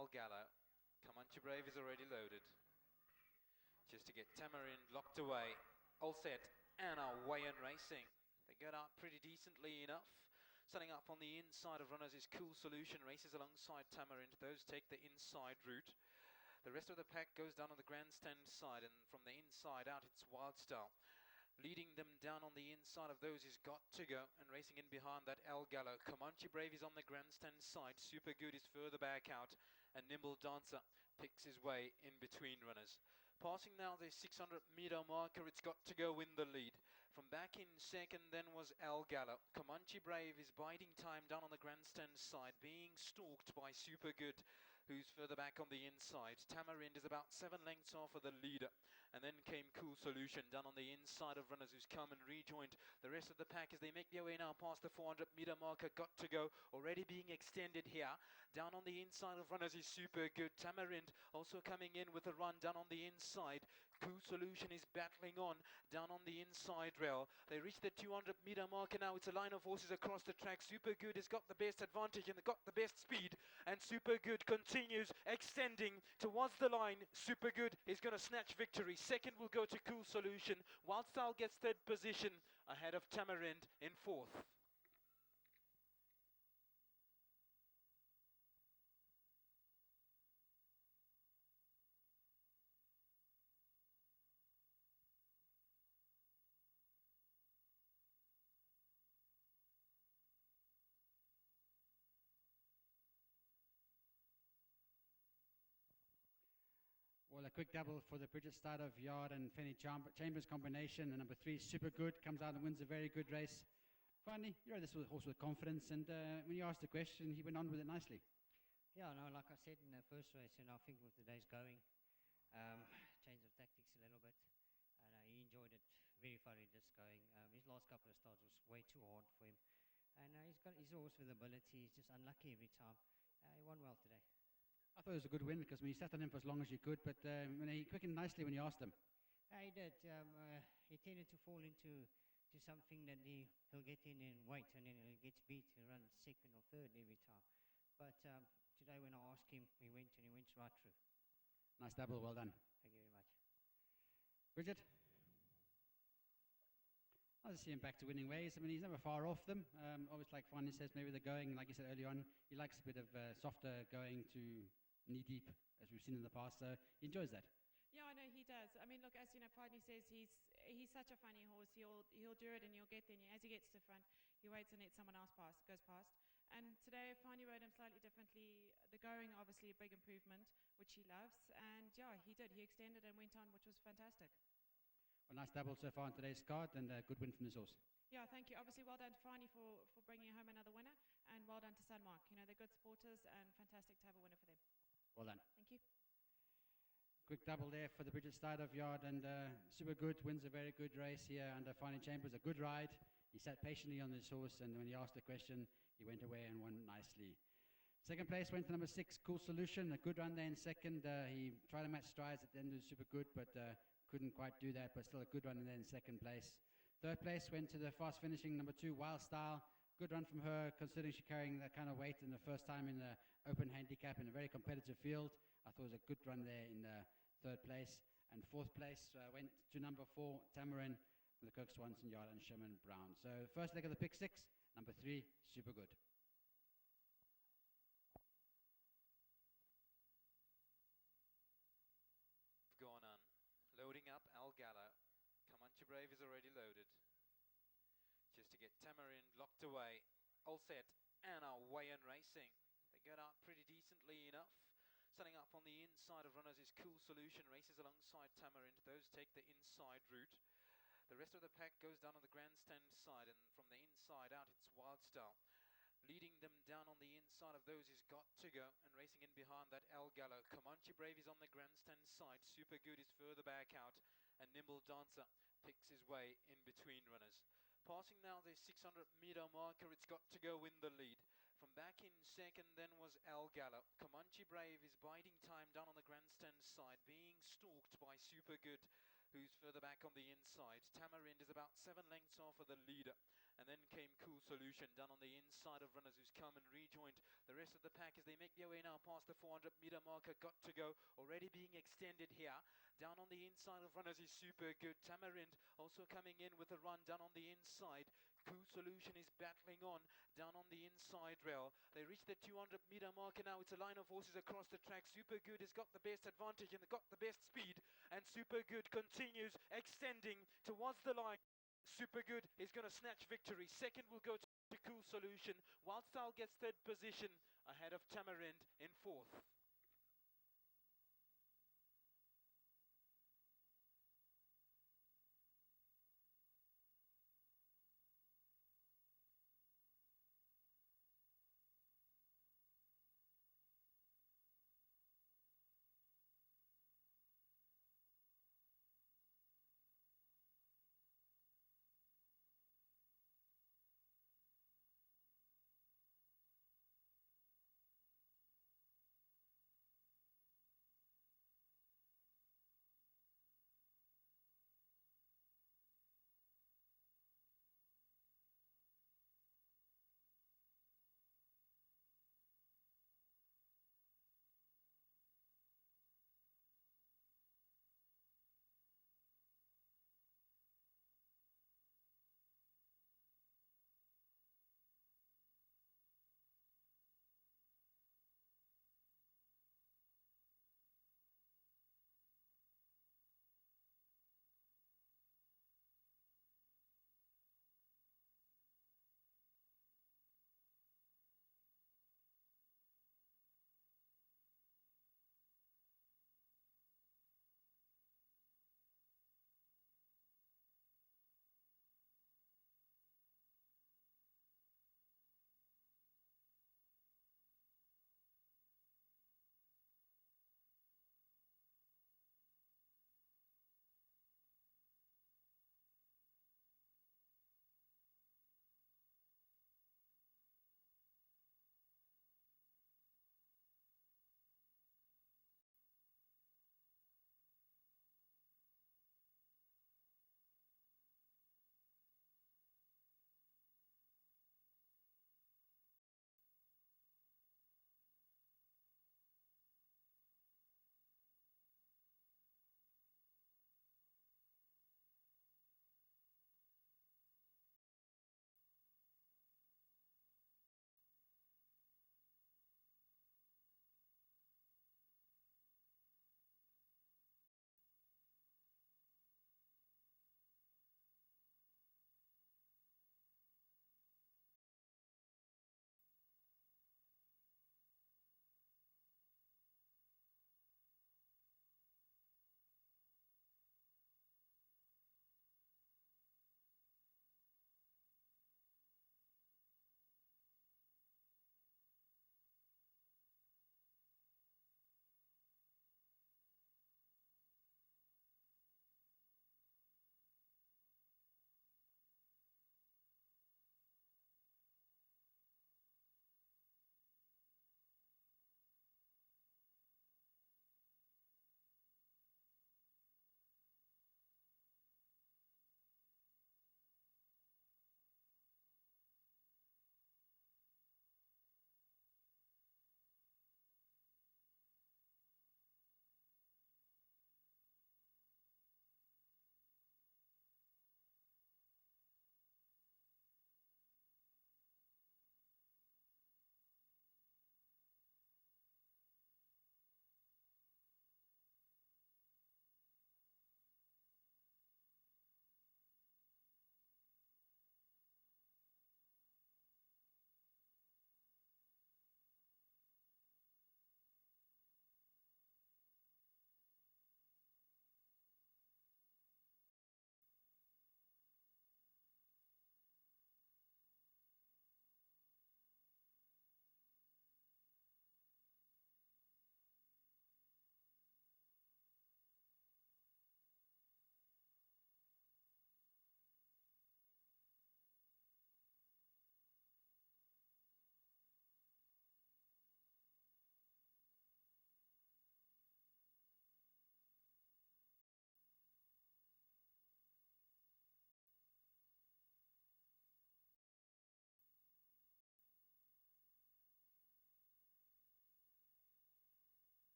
Al Gallo. Comanche Brave is already loaded. Just to get Tamarind locked away. All set and away and racing. They get out pretty decently enough. Setting up on the inside of runners is Cool Solution. Races alongside Tamarind. Those take the inside route. The rest of the pack goes down on the grandstand side, and from the inside out it's Wild Style. Leading them down on the inside of those is Got to Go, and racing in behind that Al Gallo. Comanche Brave is on the grandstand side. Super Good is further back out, and Nimble Dancer picks his way in between runners. Passing now the 600 meter marker, it's Got to Go in the lead. From back in second then was Al Gallo. Comanche Brave is biding time down on the grandstand side, being stalked by Super Good, who's further back on the inside. Tamarind is about 7 lengths off of the leader, and then came Cool Solution down on the inside of runners, who's come and rejoined the rest of the pack as they make their way now past the 400 meter marker. Got to Go already being extended here. Down on the inside of runners is Super Good. Tamarind also coming in with a run down on the inside. Cool Solution is battling on down on the inside rail. They reach the 200 meter marker now. It's a line of horses across the track. Super Good has got the best advantage and got the best speed, and Super Good continues extending towards the line. Super Good is going to snatch victory. Second will go to Cool Solution. Wild Style gets third position ahead of Tamarind in fourth. Well, a quick double for the Bridget Start of Yard and Fanny Chambers combination. And number 3, Super Good, comes out and wins a very good race. Finally, you rode this horse with confidence, and when you asked the question, he went on with it nicely. Yeah, no, like I said in the first race, I think with today's going, change of tactics a little bit, and he enjoyed it very thoroughly this going. His last couple of starts was way too hard for him, and he's got his horse with ability. He's just unlucky every time. He won well today. I thought it was a good win because you sat on him for as long as you could, but when he quickened nicely when you asked him. He did. He tended to fall into something that he'll get in and wait, and then he gets beat. He'll run second or third every time. But today when I asked him, he went right through. Nice double, well done. Thank you very much. Bridget? I just see him back to winning ways. I mean, he's never far off them. Obviously, like Fanny says, maybe the going, like you said earlier on, he likes a bit of softer going to knee-deep, as we've seen in the past, so he enjoys that. Yeah, I know he does. I mean, look, as you know, Pardney says, he's such a funny horse. He'll do it and he'll get there. And as he gets to the front, he waits and lets someone else goes past. And today, Pardney rode him slightly differently. The going, obviously, a big improvement, which he loves. And yeah, he did. He extended and went on, which was fantastic. Well, nice double so far on today's card, and a good win from this horse. Yeah, thank you. Obviously, well done to Pardney for bringing home another winner, and well done to Sunmark. You know, they're good supporters, and fantastic to have a winner for them. Well done. Thank you. Quick double there for the Bridget Start of Yard, and Super Good wins a very good race here under Fanny Chambers. A good ride. He sat patiently on this horse, and when he asked the question, he went away and won nicely. Second place went to number 6, Cool Solution. A good run there in second. He tried to match strides at the end of Super Good, but couldn't quite do that, but still a good run there in second place. Third place went to the fast finishing number 2, Wild Style. Good run from her, considering she's carrying that kind of weight in the first time in the open handicap in a very competitive field. I thought it was a good run there in the third place. And fourth place went to number 4, Tamarind, with the Kirk Swanson Yard and Sherman Brown. So first leg of the pick 6, number 3, Super Good. Gone on. Loading up Al Gallo. Comanche Brave is already loaded. Just to get Tamarind locked away. All set and away and racing. They get out pretty decently enough. Setting up on the inside of runners is Cool Solution. Races alongside Tamarind. Those take the inside route. The rest of the pack goes down on the grandstand side, and from the inside out it's Wild Style. Leading them down on the inside of those is Got to Go, and racing in behind that Al Gallo. Comanche Brave is on the grandstand side. Super Good is further back out, and Nimble Dancer picks his way in between runners. Passing now the 600 meter marker, it's Got to Go in the lead. From back in second then was Al Gallo. Comanche Brave is biding time down on the grandstand side, being stalked by Super Good, who's further back back on the inside. Tamarind is about 7 lengths off of the leader. And then came Cool Solution down on the inside of runners who's come and rejoined the rest of the pack as they make their way now past the 400-meter marker. Got to go, already being extended here. Down on the inside of runners is Super Good. Tamarind also coming in with a run down on the inside. Cool Solution is battling on down on the inside rail. They reach the 200-meter marker now. It's a line of horses across the track. Super Good has got the best advantage and got the best speed. And Super Good continues extending towards the line. Super Good is going to snatch victory. Second will go to Cool Solution. Wildstyle gets third position ahead of Tamarind in fourth.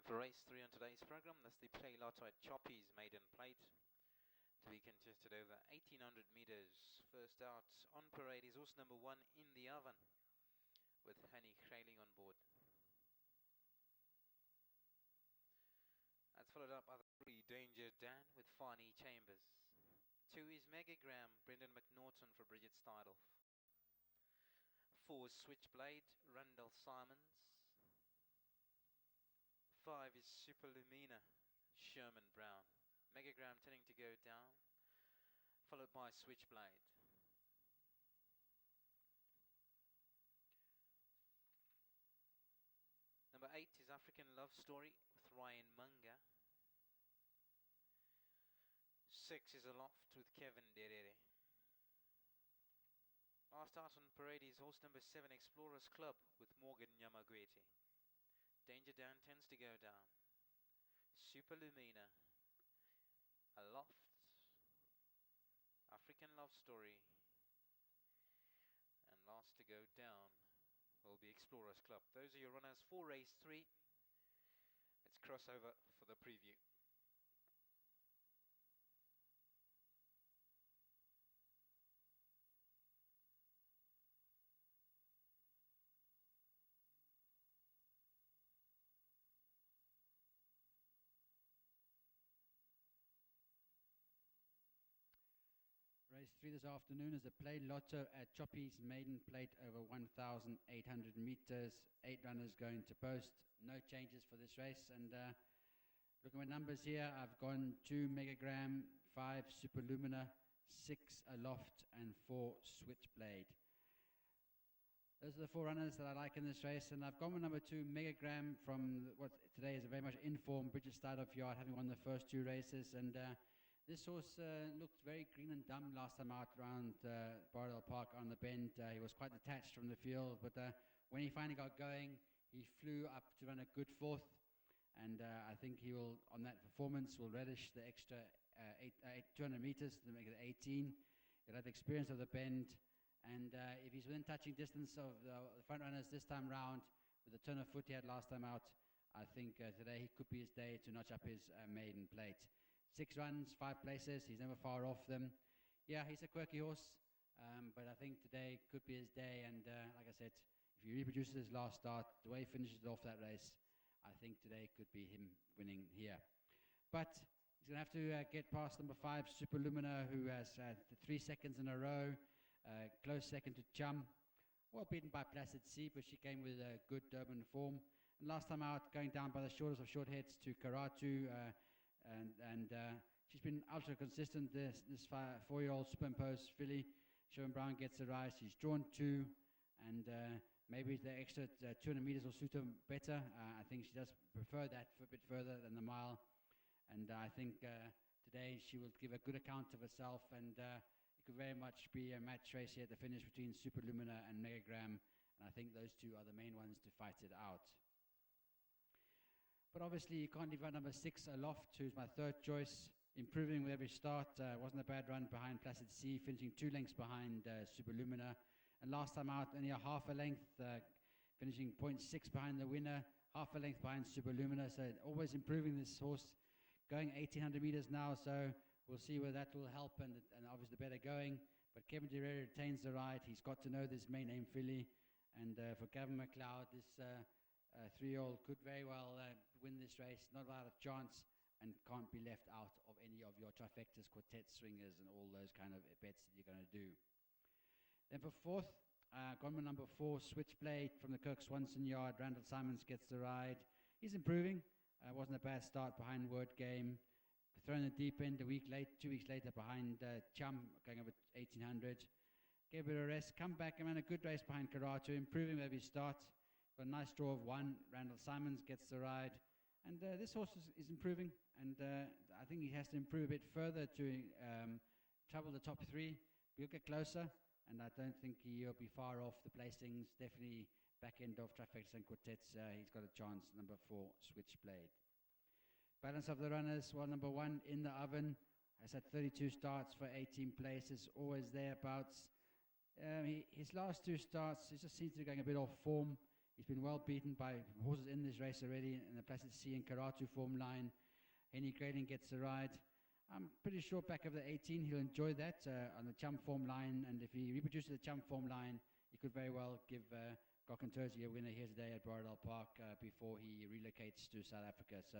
for race 3 on today's program. That's the Play Lotto at Choppy's Maiden Plate, to be contested over 1800 meters. First out on parade is horse number 1, In the Oven, with Hanny Grayling on board. That's followed up by the 3, Danger Dan, with Fani Chambers. 2 is Megagram, Brendan McNaughton for Bridget Steidolf. 4 is Switchblade, Randall Simons. 5 is Super Lumina, Sherman Brown. Megagram tending to go down, followed by Switchblade. Number 8 is African Love Story with Ryan Munga. 6 is Aloft with Kevin Derere. Last out on parade is horse number 7, Explorers Club with Morgan Nyamagwete. Danger Dan tends to go down. Super Lumina, Aloft, African Love Story, and last to go down will be Explorers Club. Those are your runners for race 3. Let's cross over for the preview. Race 3 this afternoon is a Play Lotto at Choppy's Maiden Plate over 1,800 meters. 8 runners going to post. No changes for this race. And looking at my numbers here, I've gone 2 Megagram, 5 Super Lumina, 6 Aloft, and 4 Switchblade. Those are the 4 runners that I like in this race. And I've gone with number 2 Megagram from what today is a very much informed Bridget Steidolf yard, having won the first 2 races. And this horse looked very green and dumb last time out around Bardell Park on the bend. He was quite detached from the field, but when he finally got going, he flew up to run a good 4th. And I think he will, on that performance, will relish the extra 200 meters to make it 18. He'll have the experience of the bend. And if he's within touching distance of the front runners this time round, with the turn of foot he had last time out, I think today he could be his day to notch up his maiden plate. 6 runs, 5 places. He's never far off them. Yeah, he's a quirky horse, but I think today could be his day. And like I said, if he reproduces his last start, the way he finishes off that race, I think today could be him winning here. But he's going to have to get past number 5, Super Lumina, who has 3 seconds in a row. Close second to Chum. Well beaten by Placid Sea, but she came with a good Durban form. And last time out, going down by the shortest of short heads to Karatu. And she's been ultra consistent. This 4-year-old superimposed filly, Sherman Brown, gets the rise. She's drawn 2, and maybe the extra 200 meters will suit her better. I think she does prefer that for a bit further than the mile, and I think today she will give a good account of herself, and it could very much be a match race here at the finish between Super Lumina and Megagram, and I think those 2 are the main ones to fight it out. But obviously, you can't leave out number 6, Aloft, who's my 3rd choice. Improving with every start. Wasn't a bad run behind Placid Sea, finishing 2 lengths behind Super Lumina. And last time out, only a half a length, finishing 0.6 behind the winner, half a length behind Super Lumina. So always improving this horse, going 1,800 meters now. So we'll see where that will help, and obviously the better going. But Kevin Derere retains the ride. He's got to know this main name filly. And for Gavin McLeod, this 3-year-old could very well win this race, not a lot of chance, and can't be left out of any of your trifectas, quartets, swingers, and all those kind of bets that you're going to do. Then for 4th, gone with number 4, Switchblade from the Kirk Swanson yard. Randall Simons gets the ride. He's improving. Wasn't a bad start behind Word Game. Thrown in the deep end 2 weeks later behind Chum, going over 1,800. Gave it a rest, come back and ran a good race behind Karatu, improving with every start. Got a nice draw of 1. Randall Simons gets the ride. And this horse is improving. And I think he has to improve a bit further to trouble the top 3. He'll get closer. And I don't think he'll be far off the placings. Definitely back end of trifectas and quartets. He's got a chance. Number 4, Switchblade. Balance of the runners. Well, number 1, In the Oven. Has had 32 starts for 18 places. Always thereabouts. His last 2 starts, he just seems to be going a bit off form. He's been well beaten by horses in this race already in the Placid Sea and Karatu form line. Henny Grayling gets the ride. I'm pretty sure back of the 18 he'll enjoy that on the Chum form line, and if he reproduces the Chum form line, he could very well give Gokkenturzi a winner here today at Borrowdale Park before he relocates to South Africa. So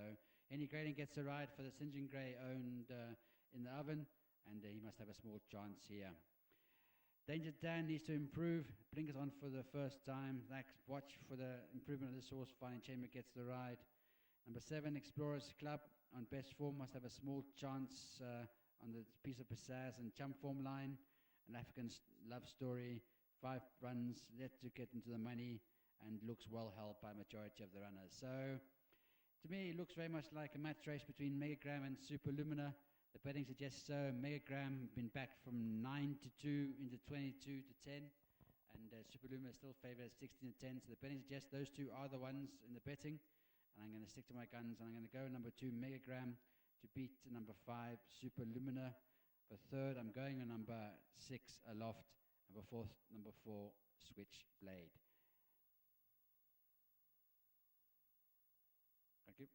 Henny Grayling gets the ride for the St. John Gray owned in the oven, and he must have a small chance here. Danger Dan needs to improve. Blinkers on for the first time. Watch for the improvement of this horse. Fine Chamber gets the ride. Number 7, Explorers Club on best form must have a small chance on the piece of Passaz and Chum form line. An African love story, 5 runs, yet to get into the money, and looks well held by majority of the runners. So, to me, it looks very much like a match race between Megagram and Superlumina. The betting suggests so. Megagram been backed from 9 to 2 into 22 to 10, and Superlumina still favoured at 16 to 10. So the betting suggests those two are the ones in the betting. And I'm going to stick to my guns, and I'm going to go number 2, Megagram, to beat number 5, Superlumina. For third, I'm going on number 6, Aloft. And for fourth, number 4, Switchblade. Thank you.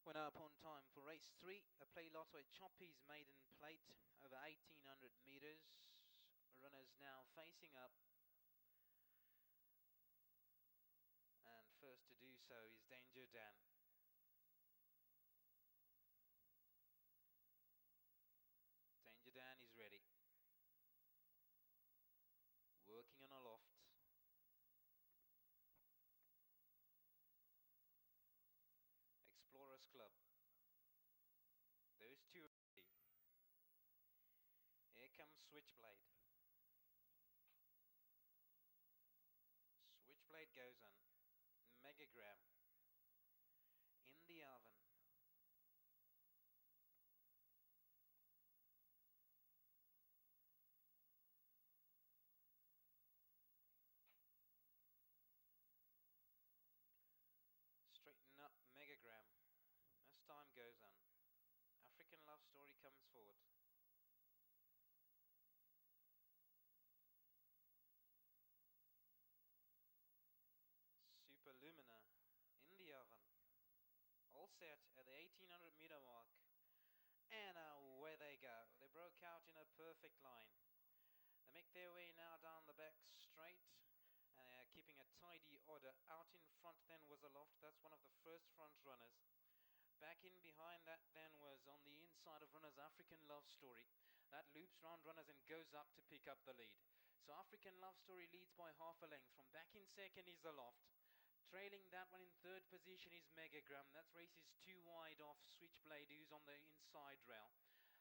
We're now upon time for race 3, a play lot at Choppy's Maiden Plate over 1800 meters. Runners now facing up, and first to do so is Danger Dan. Danger Dan is ready, working on a loft. Explorers Club. Those two are ready. Here comes Switchblade. Switchblade goes on. Megagram. In comes forward. Super Lumina in the oven. All set at the 1800 meter mark. And away they go. They broke out in a perfect line. They make their way now down the back straight. And they are keeping a tidy order. Out in front then was Aloft. That's one of the first front runners. Back in behind that then was on the inside of runners African Love Story. That loops round runners and goes up to pick up the lead. So African Love Story leads by half a length. From back in second is Aloft. Trailing that one in third position is Megagram. That race is too wide off Switchblade, who's on the inside rail.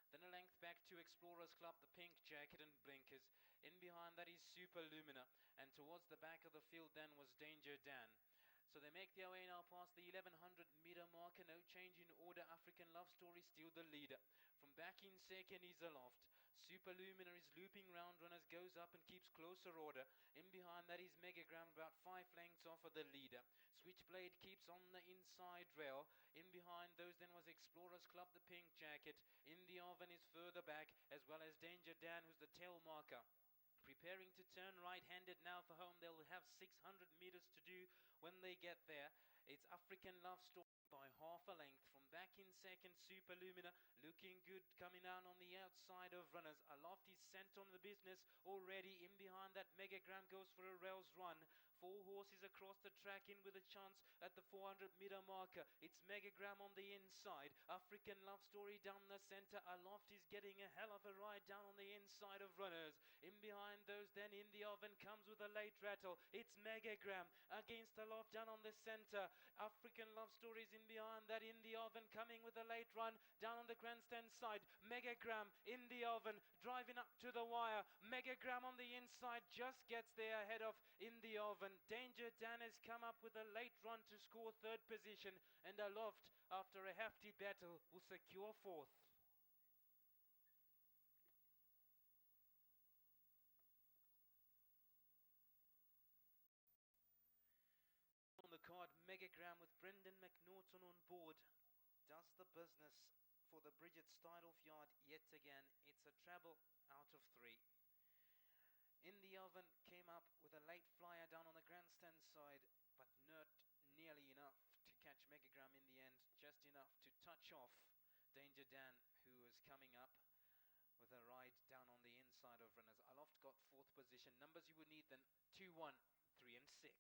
Then a length back to Explorers Club, the pink jacket and blinkers. In behind that is Super Lumina. And towards the back of the field then was Danger Dan. So they make their way now past the 1100 meter marker. No change in order. African Love Story still the leader. From back in second is Aloft. Super Lumina is looping round runners, goes up and keeps closer order. In behind that is Megagram, about 5 lengths off of the leader. Switchblade keeps on the inside rail. In behind those then was Explorers Club, the pink jacket. In the oven is further back, as well as Danger Dan, who's the tail marker. Preparing to turn right-handed now for home. They'll have 600 meters to do when they get there. It's African Love Story by half a length. From back in second, Super Lumina looking good, coming down on the outside of runners. Aloft is sent on the business already. In behind that, Megagram goes for a rails run. 4 horses across the track in with a chance at the 400 meter marker. It's Megagram on the inside. African Love Story down the center. Aloft is getting a hell of a ride down on the inside of runners. In behind those then in the oven comes with a late rattle. It's Megagram against Aloft down on the center. African Love Story is in behind that in the oven, coming with a late run down on the grandstand side. Megagram in the oven, driving up to the wire. Megagram on the inside just gets there ahead of in the oven. Danger Dan has come up with a late run to score third position, and Aloft, after a hefty battle, will secure fourth. On the card, Megagram with Brendan McNaughton on board does the business for the Bridget Steidolf yard yet again. It's a treble out of 3. In the oven came up with a late flyer down on the grandstand side, but not nearly enough to catch Megagram in the end, just enough to touch off Danger Dan, who was coming up with a ride down on the inside of runners. Aloft got fourth position. Numbers you would need then 2, 1, 3 and 6.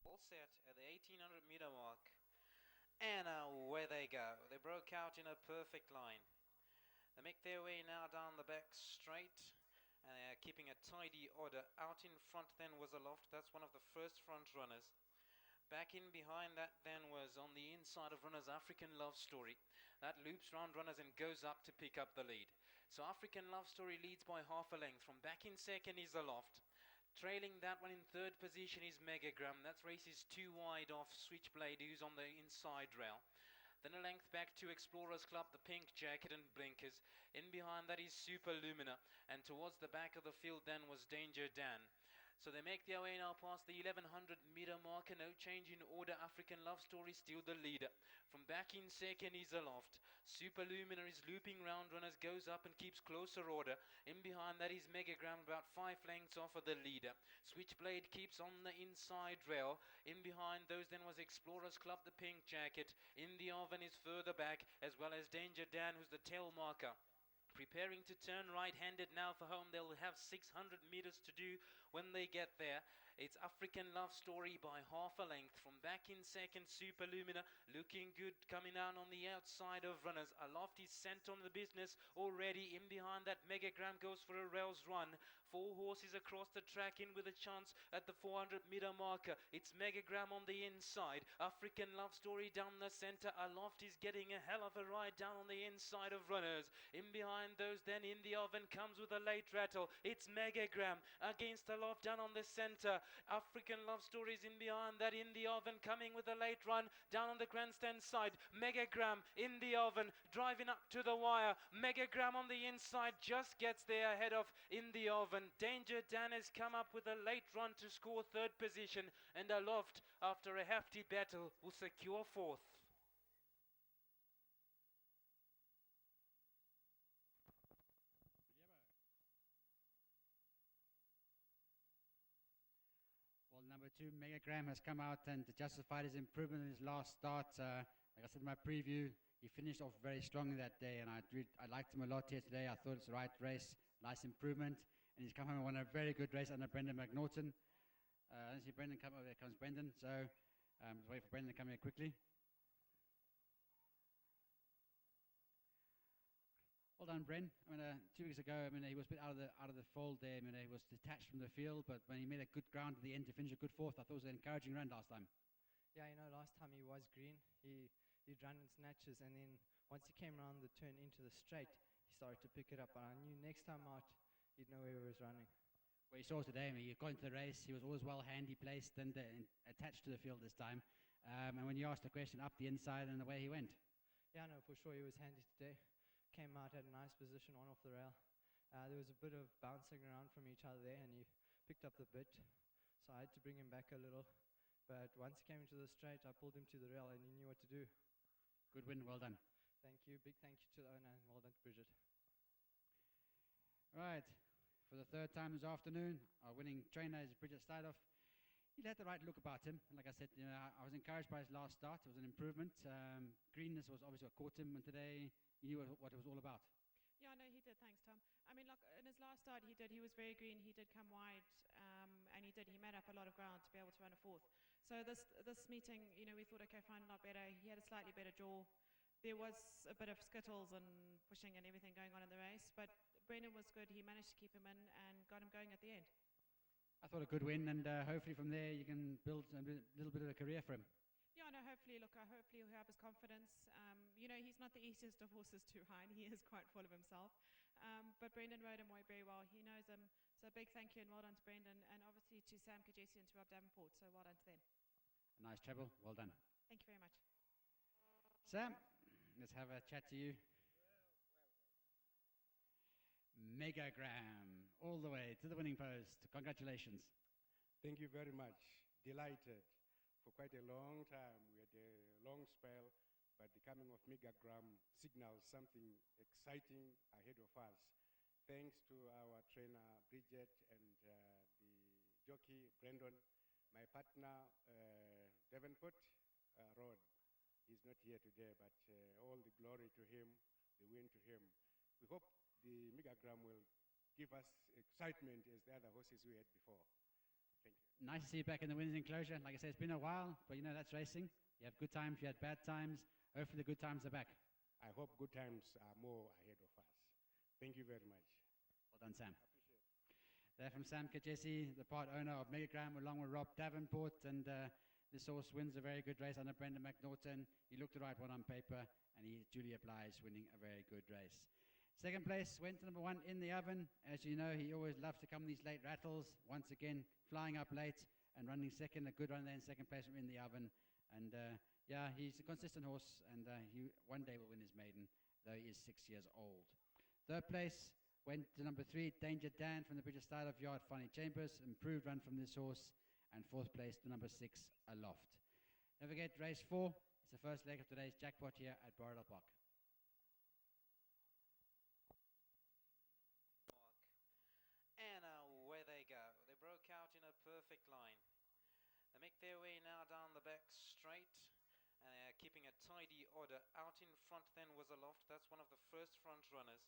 All set at the 1800 meter mark. And away they go. They broke out in a perfect line. They make their way now down the back straight, and they are keeping a tidy order. Out in front then was Aloft. That's one of the first front runners. Back in behind that then was on the inside of runners African Love Story. That loops round runners and goes up to pick up the lead. So African Love Story leads by half a length. From back in second is Aloft. Trailing that one in third position is Megagram. That race is too wide off Switchblade, who's on the inside rail. Then a length back to Explorers Club, the Pink Jacket and Blinkers. In behind that is Super Lumina. And towards the back of the field then was Danger Dan. So they make their way now past the 1100 meter marker. No change in order. African Love Story still the leader. From back in second is Aloft. Super Lumina is looping round runners, goes up and keeps closer order. In behind that is Megagram, about 5 lengths off of the leader. Switchblade keeps on the inside rail. In behind those then was Explorers Club, the Pink Jacket. In the oven is further back, as well as Danger Dan, who's the tail marker. Preparing to turn right-handed now for home. They'll have 600 meters to do when they get there. It's African Love Story by half a length. From back in second, Super Lumina looking good, coming out on the outside of runners. Aloft is sent on the business already. In behind that, Megagram goes for a rails run. 4 horses across the track in with a chance at the 400 meter marker. It's Megagram on the inside. African Love Story down the center. Aloft is getting a hell of a ride down on the inside of runners. In behind those then in the oven comes with a late rattle. It's Megagram against Aloft down on the center. African Love Story is in behind that in the oven, coming with a late run down on the grandstand side. Megagram in the oven, driving up to the wire. Megagram on the inside just gets there ahead of in the oven. Danger Dan has come up with a late run to score third position, and Aloft, after a hefty battle, will secure fourth. Well, number 2, Megagram, has come out and justified his improvement in his last start. Like I said in my preview, he finished off very strongly that day, and I liked him a lot here today. I thought it's the right race, nice improvement, and he's come home and won a very good race under Brendan McNaughton. I don't see Brendan come over. There comes Brendan, so just wait for Brendan to come here quickly. Well done, Bren. 2 weeks ago, he was a bit out of the fold there. He was detached from the field, but when he made a good ground at the end to finish a good fourth, I thought it was an encouraging run last time. Yeah, last time he was green. He'd run in snatches, and then once he came around the turn into the straight, he started to pick it up. And I knew next time out, he'd know where he was running. Well, you saw today, he got into the race. He was always well handy placed and attached to the field this time. And when you asked the question, up the inside and away he went. Yeah, no, for sure he was handy today. Came out, had a nice position, on off the rail. There was a bit of bouncing around from each other there, and he picked up the bit. So I had to bring him back a little. But once he came into the straight, I pulled him to the rail, and he knew what to do. Good win, well done. Thank you. Big thank you to the owner, and well done to Bridget. Right, for the third time this afternoon, our winning trainer is Bridget Steidoff. He had the right look about him. Like I said, I was encouraged by his last start. It was an improvement. Greenness was obviously what caught him, and today he knew what it was all about. Yeah, no, he did. Thanks, Tom. In his last start, he was very green. He did come wide, and he made up a lot of ground to be able to run a fourth. So this meeting, we thought, okay, fine, a lot better. He had a slightly better jaw. There was a bit of skittles and pushing and everything going on in the race, but Brendan was good. He managed to keep him in and got him going at the end. I thought a good win, and hopefully from there you can build a little bit of a career for him. Yeah, no, hopefully he'll have his confidence. He's not the easiest of horses to ride. He is quite full of himself. But Brendan rode him very well. He knows him. So a big thank you and well done to Brendan, and obviously to Sam Kajesi and to Rob Davenport. So well done to them. A nice treble, well done. Thank you very much. Sam, let's have a chat to you. Megagram, all the way to the winning post. Congratulations. Thank you very much. Delighted. For quite a long time, we had a long spell, but the coming of Megagram signals something exciting ahead of us. Thanks to our trainer, Bridget, and the jockey, Brendan, my partner, Davenport, Rod. He's not here today, but all the glory to him, the win to him. We hope the Megagram will give us excitement as the other horses we had before. Thank you. Nice to see you back in the winners' enclosure. Like I said, it's been a while, but that's racing. You have good times, you had bad times. Hopefully the good times are back. I hope good times are more ahead of us. Thank you very much. Well done, Sam. There from Sam Kajesi, the part owner of Megagram, along with Rob Davenport. And this horse wins a very good race under Brendan McNaughton. He looked the right one on paper, and he Julia Blige winning a very good race. Second place went to number 1 In the Oven. As you know, he always loves to come these late rattles. Once again, flying up late and running second, a good run there in second place from In the Oven. And yeah, he's a consistent horse, and he one day will win his maiden, though he is 6 years old. Third place went to number 3, Danger Dan from the British Style of Yard, Fanny Chambers. Improved run from this horse. And fourth place to number 6, Aloft. Don't forget, race 4. It's the first leg of today's jackpot here at Borrowdale Park. And away they go. They broke out in a perfect line. They make their way now down the back straight, and they're keeping a tidy order. Out in front then was Aloft. That's one of the first front runners.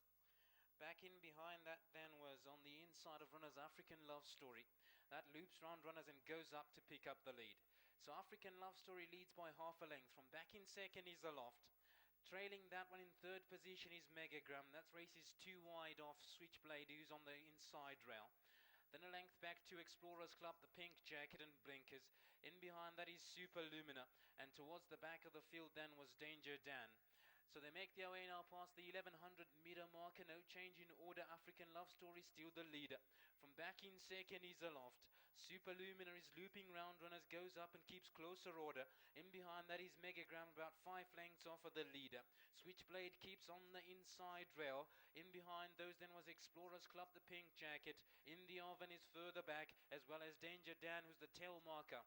Back in behind that then was on the inside of runners African Love Story. That loops round runners and goes up to pick up the lead. So African Love Story leads by half a length. From back in second is Aloft. Trailing that one in third position is Megagram. That race is 2 wide off Switchblade, who's on the inside rail. Then a length back to Explorers Club, the Pink Jacket and Blinkers. In behind that is Super Lumina. And towards the back of the field then was Danger Dan. So they make their way now past the 1100 meter marker. No change in order. African Love Story still the leader. From back in second is Aloft. Super Lumina is looping round runners, goes up and keeps closer order. In behind that is Megagram, about 5 lengths off of the leader. Switchblade keeps on the inside rail. In behind those then was Explorers Club, the Pink Jacket. In the Oven is further back, as well as Danger Dan, who's the tail marker.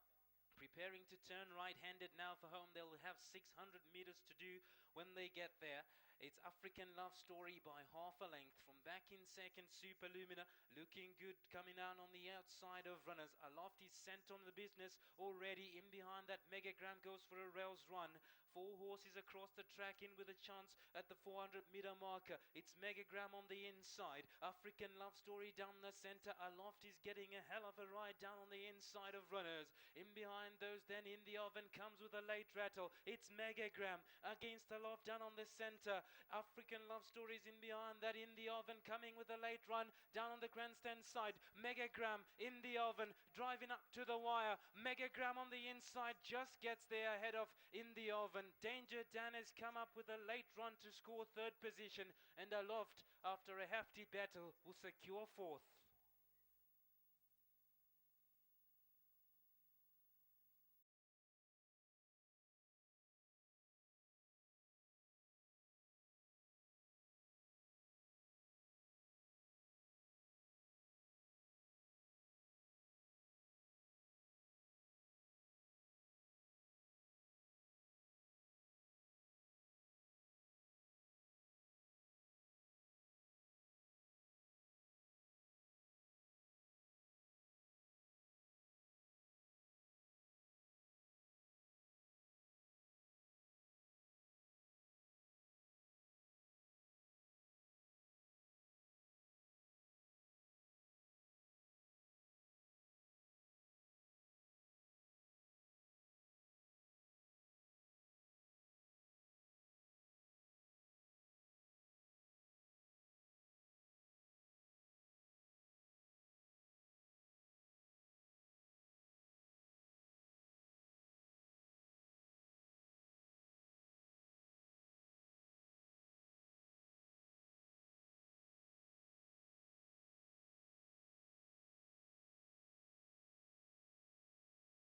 Preparing to turn right-handed now for home. They'll have 600 meters to do when they get there. It's African Love Story by half a length. From back in second, Super Lumina looking good, coming out on the outside of runners. Aloft is sent on the business already. In behind that, Megagram goes for a rails run. 4 horses across the track in with a chance at the 400 meter marker. It's Megagram on the inside. African Love Story down the center. Aloft is getting a hell of a ride down on the inside of runners. In behind those then In the Oven comes with a late rattle. It's Megagram against Aloft down on the center. African Love Story is in behind that. In the Oven coming with a late run down on the grandstand side. Megagram In the Oven driving up to the wire. Megagram on the inside just gets there ahead of In the Oven. Danger Dan has come up with a late run to score third position, and Aloft, after a hefty battle, will secure fourth.